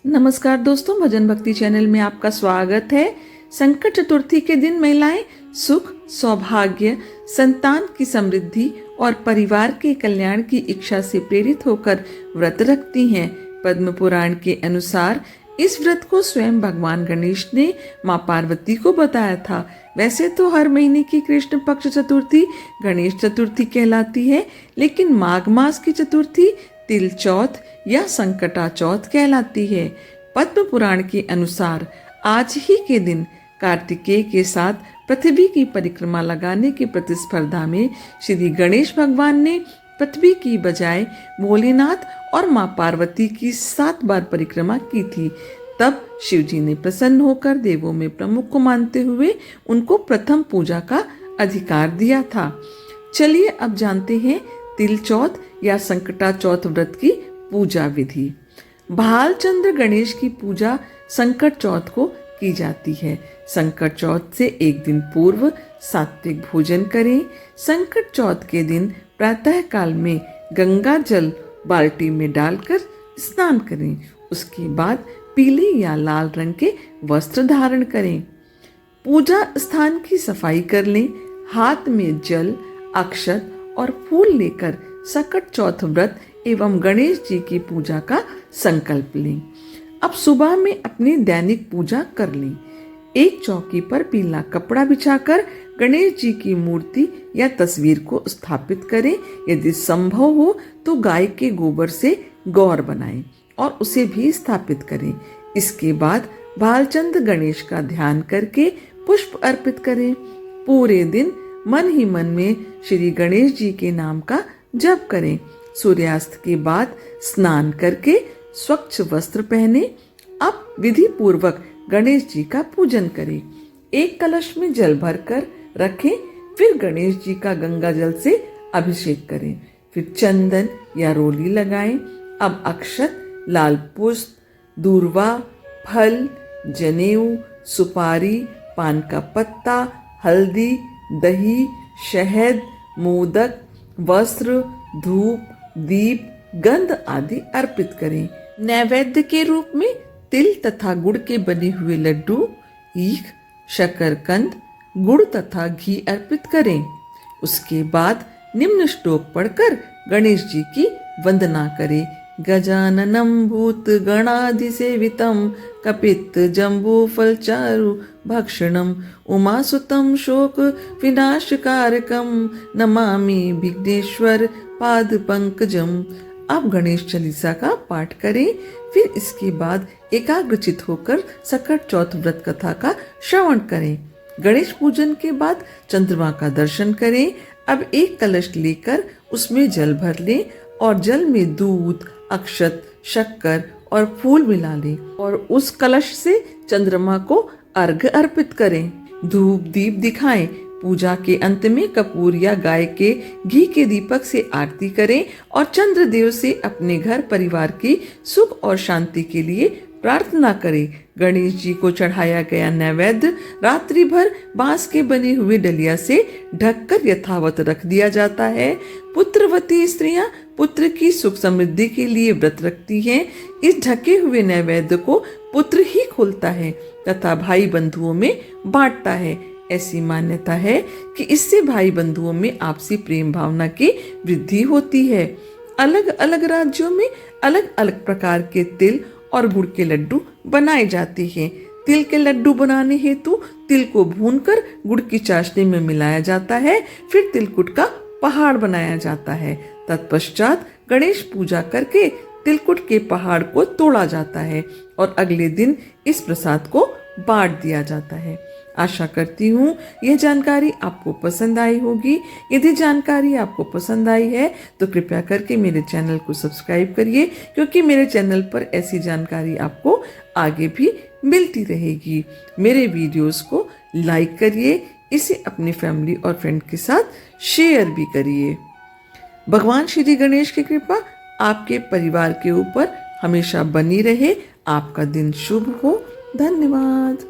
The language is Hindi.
नमस्कार दोस्तों, भजन भक्ति चैनल में आपका स्वागत है। संकट चतुर्थी के दिन महिलाएं सुख, सौभाग्य, संतान की समृद्धि और परिवार के कल्याण की इच्छा से प्रेरित होकर व्रत रखती हैं। पद्म पुराण के अनुसार इस व्रत को स्वयं भगवान गणेश ने मां पार्वती को बताया था। वैसे तो हर महीने की कृष्ण पक्ष चतुर्थी गणेश चतुर्थी कहलाती है, लेकिन माघ मास की चतुर्थी तिल चौथ या संकटा चौथ कहलाती है। पद्म पुराण के अनुसार आज ही के दिन कार्तिकेय के साथ पृथ्वी की परिक्रमा लगाने की प्रतिस्पर्धा में श्री गणेश भगवान ने पृथ्वी की बजाय भोलेनाथ और मां पार्वती की 7 बार परिक्रमा की थी। तब शिवजी ने प्रसन्न होकर देवों में प्रमुख को मानते हुए उनको प्रथम पूजा का अधिकार दिया था। चलिए अब जानते हैं तिल चौथ या संकटा चौथ व्रत की पूजा विधि। भालचंद्र गणेश की पूजा संकट चौथ को की जाती है। संकट चौथ से एक दिन पूर्व सात्विक भोजन करें। संकट चौथ के दिन प्रातः काल में गंगा जल बाल्टी में डालकर स्नान करें। उसके बाद पीले या लाल रंग के वस्त्र धारण करें। पूजा स्थान की सफाई कर लें। हाथ में जल, अक्षत और फूल लेकर संकट चौथ व्रत एवं गणेश जी की पूजा का संकल्प लें। अब सुबह में अपनी दैनिक पूजा कर लें। एक चौकी पर पीला कपड़ा बिछाकर गणेश जी की मूर्ति या तस्वीर को स्थापित करें। यदि संभव हो तो गाय के गोबर से गौर बनाएं और उसे भी स्थापित करें। इसके बाद भालचंद्र गणेश का ध्यान करके पुष्प अर्पित करें। पूरे दिन मन ही मन में श्री गणेश जी के नाम का जप करें। सूर्यास्त के बाद स्नान करके स्वच्छ वस्त्र पहने। अब विधि पूर्वक गणेश जी का पूजन करें। एक कलश में जल भरकर रखें। फिर गणेश जी का गंगा जल से अभिषेक करें। फिर चंदन या रोली लगाएं। अब अक्षत, लाल पुष्प, दूर्वा, फल, जनेऊ, सुपारी, पान का पत्ता, हल्दी, दही, शहद, मोदक, वस्त्र, धूप, दीप, गंध आदि अर्पित करें। नैवेद्य के रूप में तिल तथा गुड़ के बने हुए लड्डू, ईख, शकरकंद, गुड़ तथा घी अर्पित करें। उसके बाद निम्न श्लोक पढ़कर गणेश जी की वंदना करें। गजाननं भूत गणाधि सेवितं कपित जम्बू फलचारु भक्षणम उमासुतं शोक विनाशकारकम नमामि विघ्नेश्वर पाद पंकजम। आप गणेश चालीसा का पाठ करें। फिर इसके बाद एकाग्रचित होकर संकट चौथ व्रत कथा का श्रवण करें। गणेश पूजन के बाद चंद्रमा का दर्शन करें। अब एक कलश लेकर उसमें जल भर लें और जल में दूध, अक्षत, शक्कर और फूल मिला लें और उस कलश से चंद्रमा को अर्घ्य अर्पित करें। धूप दीप दिखाएं। पूजा के अंत में कपूर या गाय के घी के दीपक से आरती करें और चंद्रदेव से अपने घर परिवार की सुख और शांति के लिए प्रार्थना करें। गणेश जी को चढ़ाया गया नैवेद्य रात्रि भर बांस के बने हुए डलिया से ढककर यथावत रख दिया जाता है। पुत्रवती स्त्रियां पुत्र की सुख समृद्धि के लिए व्रत रखती हैं। इस ढके हुए नैवेद्य को पुत्र ही खोलता है तथा भाई बंधुओं में बांटता है। ऐसी मान्यता है कि इससे भाई बंधुओं में आपसी प्रेम भावना की वृद्धि होती है। अलग अलग राज्यों में अलग अलग प्रकार के तिल और गुड़ के लड्डू बनाए जाते हैं। तिल के लड्डू बनाने हेतु तिल को भूनकर गुड़ की चाशनी में मिलाया जाता है। फिर तिलकुट का पहाड़ बनाया जाता है। तत्पश्चात गणेश पूजा करके तिलकुट के पहाड़ को तोड़ा जाता है और अगले दिन इस प्रसाद को बांट दिया जाता है। आशा करती हूँ यह जानकारी आपको पसंद आई होगी। यदि जानकारी आपको पसंद आई है तो कृपया करके मेरे चैनल को सब्सक्राइब करिए, क्योंकि मेरे चैनल पर ऐसी जानकारी आपको आगे भी मिलती रहेगी। मेरे वीडियोस को लाइक करिए, इसे अपनी फैमिली और फ्रेंड के साथ शेयर भी करिए। भगवान श्री गणेश की कृपा आपके परिवार के ऊपर हमेशा बनी रहे। आपका दिन शुभ हो। धन्यवाद।